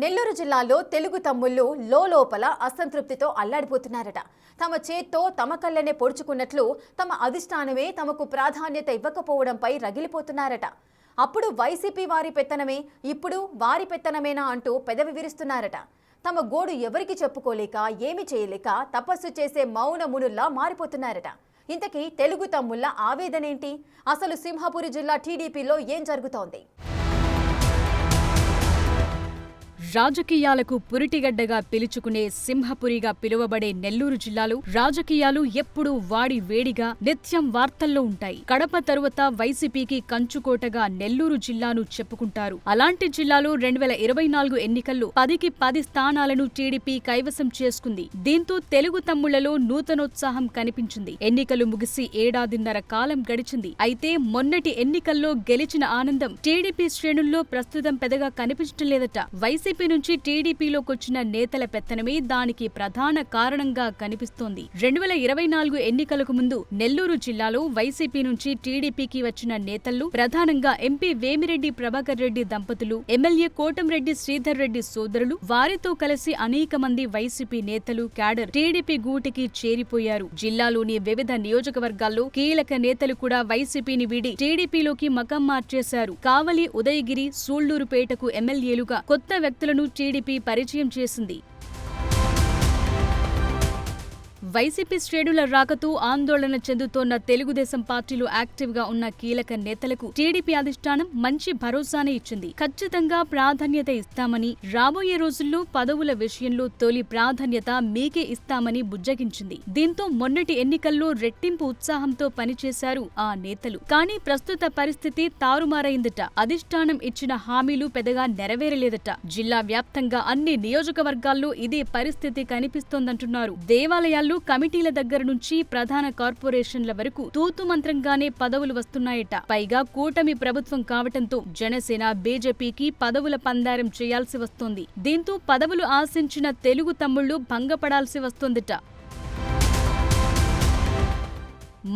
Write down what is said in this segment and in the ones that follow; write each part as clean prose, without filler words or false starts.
నెల్లూరు జిల్లాలో తెలుగు తమ్ముళ్లు లోపల అసంతృప్తితో అల్లాడిపోతున్నారట. తమ చేత్తో తమ కళ్ళనే పొడుచుకున్నట్లు తమ అధిష్టానమే తమకు ప్రాధాన్యత ఇవ్వకపోవడంపై రగిలిపోతున్నారట. అప్పుడు వైసీపీ వారి పెత్తనమే, ఇప్పుడు వారి పెత్తనమేనా అంటూ పెదవి విరుస్తున్నారట. తమ గోడు ఎవరికి చెప్పుకోలేక ఏమి చేయలేక తపస్సు చేసే మౌన మునుల్లా మారిపోతున్నారట. ఇంతకీ తెలుగు తమ్ముళ్ల ఆవేదనేంటి? అసలు సింహపురి జిల్లా టీడీపీలో ఏం జరుగుతోంది? రాజకీయాలకు పురిటిగడ్డగా పిలుచుకునే సింహపురిగా పిలువబడే నెల్లూరు జిల్లాలో రాజకీయాలు ఎప్పుడూ వాడి వేడిగా నిత్యం వార్తల్లో ఉంటాయి. కడప తరువాత వైసీపీకి కంచుకోటగా నెల్లూరు జిల్లాను చెప్పుకుంటారు. అలాంటి జిల్లాలో 2024 ఎన్నికల్లో 10కి 10 స్థానాలను టీడీపీ కైవసం చేసుకుంది. దీంతో తెలుగు తమ్ముళ్లలో నూతనోత్సాహం కనిపించింది. ఎన్నికలు ముగిసి ఏడాదిన్నర కాలం గడిచింది. అయితే మొన్నటి ఎన్నికల్లో గెలిచిన ఆనందం టీడీపీ శ్రేణుల్లో ప్రస్తుతం పెద్దగా కనిపించడం లేదట. వైసీపీ నుంచి టీడీపీలోకొచ్చిన నేతల పెత్తనమే దానికి ప్రధాన కారణంగా కనిపిస్తోంది. 2024 ఎన్నికలకు ముందు నెల్లూరు జిల్లాలో వైసీపీ నుంచి టీడీపీకి వచ్చిన నేతల్లో ప్రధానంగా ఎంపీ వేమిరెడ్డి ప్రభాకర్ రెడ్డి దంపతులు, ఎమ్మెల్యే కోటంరెడ్డి శ్రీధర్ రెడ్డి సోదరులు, వారితో కలిసి అనేక మంది వైసీపీ నేతలు, క్యాడర్ టీడీపీ గూటికి చేరిపోయారు. జిల్లాలోని వివిధ నియోజకవర్గాల్లో కీలక నేతలు కూడా వైసీపీని వీడి టీడీపీలోకి మకం మార్చేశారు. కావలి, ఉదయగిరి, సూళ్లూరుపేటకు ఎమ్మెల్యేలుగా కొత్త వ్యక్తులను టీడీపీ పరిచయం చేసింది. వైసీపీ శ్రేణుల రాకతో ఆందోళన చెందుతోన్న తెలుగుదేశం పార్టీలో యాక్టివ్ గా ఉన్న కీలక నేతలకు టీడీపీ అధిష్టానం మంచి భరోసానే ఇచ్చింది. ఖచ్చితంగా ప్రాధాన్యత ఇస్తామని, రాబోయే రోజుల్లో పదవుల విషయంలో తొలి ప్రాధాన్యత మీకే ఇస్తామని బుజ్జగించింది. దీంతో మొన్నటి ఎన్నికల్లో రెట్టింపు ఉత్సాహంతో పనిచేశారు ఆ నేతలు. కానీ ప్రస్తుత పరిస్థితి తారుమారైందట. అధిష్టానం ఇచ్చిన హామీలు పెద్దగా నెరవేరలేదట. జిల్లా వ్యాప్తంగా అన్ని నియోజకవర్గాల్లో ఇదే పరిస్థితి కనిపిస్తోందంటున్నారు. దేవాలయాల్లో కమిటీల దగ్గర నుంచి ప్రధాన కార్పొరేషన్ల వరకు తూతుమంత్రంగానే పదవులు వస్తున్నాయట. పైగా కూటమి ప్రభుత్వం కావటంతో జనసేన, బీజేపీకి పదవుల పందారం చేయాల్సి వస్తోంది. దీంతో పదవులు ఆశించిన తెలుగు తమ్ముళ్లు భంగపడాల్సి వస్తోందట.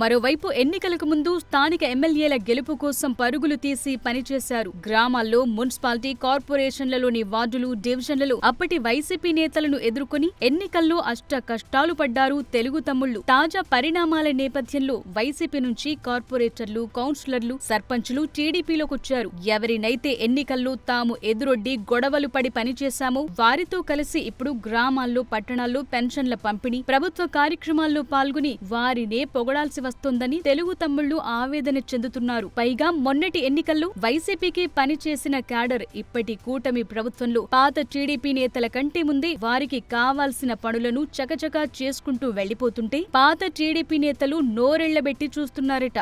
మరోవైపు ఎన్నికలకు ముందు స్థానిక ఎమ్మెల్యేల గెలుపు కోసం పరుగులు తీసి పనిచేశారు. గ్రామాల్లో, మున్సిపాలిటీ కార్పొరేషన్లలోని వార్డులు, డివిజన్లలో అప్పటి వైసీపీ నేతలను ఎదుర్కొని ఎన్నికల్లో అష్ట కష్టాలు పడ్డారు తెలుగు తమ్ముళ్లు. తాజా పరిణామాల నేపథ్యంలో వైసీపీ నుంచి కార్పొరేటర్లు, కౌన్సిలర్లు, సర్పంచులు టీడీపీలోకొచ్చారు. ఎవరినైతే ఎన్నికల్లో తాము ఎదురొడ్డి గొడవలు పడి పనిచేశామో వారితో కలిసి ఇప్పుడు గ్రామాల్లో, పట్టణాల్లో పెన్షన్ల పంపిణీ, ప్రభుత్వ కార్యక్రమాల్లో పాల్గొని వారినే పొగడాల్సి వస్తోందని తెలుగు తమ్ముళ్లు ఆవేదన చెందుతున్నారు. పైగా మొన్నటి ఎన్నికల్లో వైసీపీకి పనిచేసిన క్యాడర్ ఇప్పటి కూటమి ప్రభుత్వంలో పాత టీడీపీ నేతల కంటే ముందే వారికి కావాల్సిన పనులను చకచకా చేసుకుంటూ వెళ్లిపోతుంటే పాత టీడీపీ నేతలు నోరెళ్లబెట్టి చూస్తున్నారట.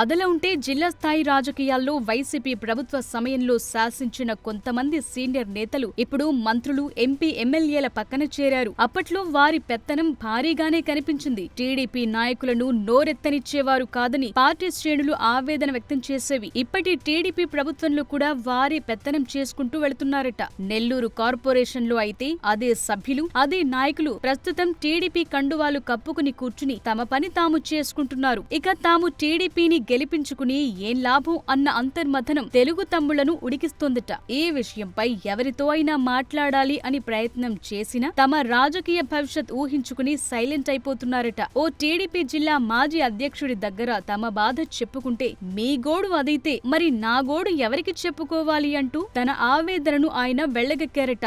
అదలా ఉంటే జిల్లా స్థాయి రాజకీయాల్లో వైసీపీ ప్రభుత్వ సమయంలో శాసించిన కొంతమంది సీనియర్ నేతలు ఇప్పుడు మంత్రులు, ఎంపీ, ఎమ్మెల్యేల పక్కన చేరారు. అప్పట్లో వారి పెత్తనం భారీగానే కనిపించింది. టీడీపీ నాయకులను నోరెత్తనిచ్చేవారు కాదని పార్టీ శ్రేణులు ఆవేదన వ్యక్తం చేసేవి. ఇప్పటి టీడీపీ ప్రభుత్వంలో కూడా వారి పెత్తనం చేసుకుంటూ వెళుతున్నారట. నెల్లూరు కార్పొరేషన్లో అయితే అదే సభ్యులు, అదే నాయకులు ప్రస్తుతం టీడీపీ కండువాలు కప్పుకుని కూర్చుని తమ పని తాము చేసుకుంటున్నారు. ఇక తాము టీడీపీని గెలిపించుకుని ఏం లాభం అన్న అంతర్మథనం తెలుగు తమ్ముళ్లను ఉడికిస్తోందట. ఈ విషయంపై ఎవరితో అయినా మాట్లాడాలి అని ప్రయత్నం చేసినా తమ రాజకీయ భవిష్యత్ ఊహించుకుని సైలెంట్ అయిపోతున్నారట. ఓ టీడీపీ జిల్లా మాజీ అధ్యక్షుడి దగ్గర తమ బాధ చెప్పుకుంటే మీ గోడు అదైతే మరి నా గోడు ఎవరికి చెప్పుకోవాలి అంటూ తన ఆవేదనను ఆయన వెళ్లగక్కారట.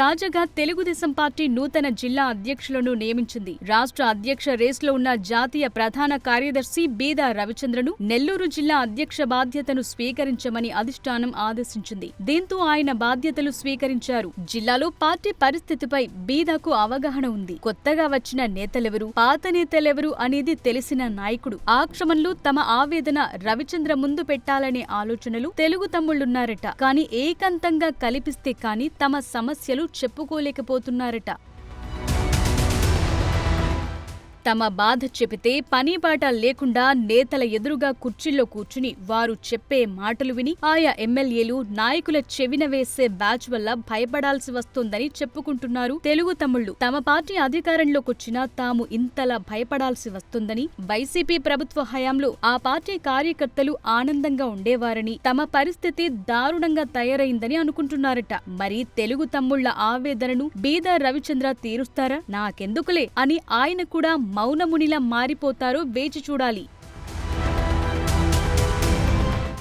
తాజాగా తెలుగుదేశం పార్టీ నూతన జిల్లా అధ్యక్షులను నియమించింది. రాష్ట్ర అధ్యక్ష రేసులో ఉన్న జాతీయ ప్రధాన కార్యదర్శి బీదా రవిచంద్రను నెల్లూరు జిల్లా అధ్యక్ష బాధ్యతను స్వీకరించమని అధిష్టానం ఆదేశించింది. దీంతో ఆయన బాధ్యతలు స్వీకరించారు. జిల్లాలో పార్టీ పరిస్థితిపై బీదాకు అవగాహన ఉంది. కొత్తగా వచ్చిన నేతలెవరు, పాత నేతలెవరు అనేది తెలిసిన నాయకుడు. ఆ క్రమంలో తమ ఆవేదన రవిచంద్ర ముందు పెట్టాలనే ఆలోచనలు తెలుగు తమ్ముళ్లున్నారట. కానీ ఏకాంతంగా కల్పిస్తే కాని తమ సమస్యలు చెప్పుకోలేకపోతున్నారట. తమ బాధ చెబితే పనిపాట లేకుండా నేతల ఎదురుగా కుర్చీల్లో కూర్చుని వారు చెప్పే మాటలు విని ఆయా ఎమ్మెల్యేలు నాయకుల చెవిన వేసే బ్యాచ్ వల్ల భయపడాల్సి వస్తోందని చెప్పుకుంటున్నారు తెలుగు తమ్ముళ్లు. తమ పార్టీ అధికారంలోకొచ్చినా తాము ఇంతలా భయపడాల్సి వస్తుందని, వైసీపీ ప్రభుత్వ హయాంలో ఆ పార్టీ కార్యకర్తలు ఆనందంగా ఉండేవారని, తమ పరిస్థితి దారుణంగా తయారైందని అనుకుంటున్నారట. మరి తెలుగు తమ్ముళ్ల ఆవేదనను బీదర్ రవిచంద్ర తీరుస్తారా? నాకెందుకులే అని ఆయన కూడా మౌనమునిలా మారిపోతారో వేచి చూడాలి.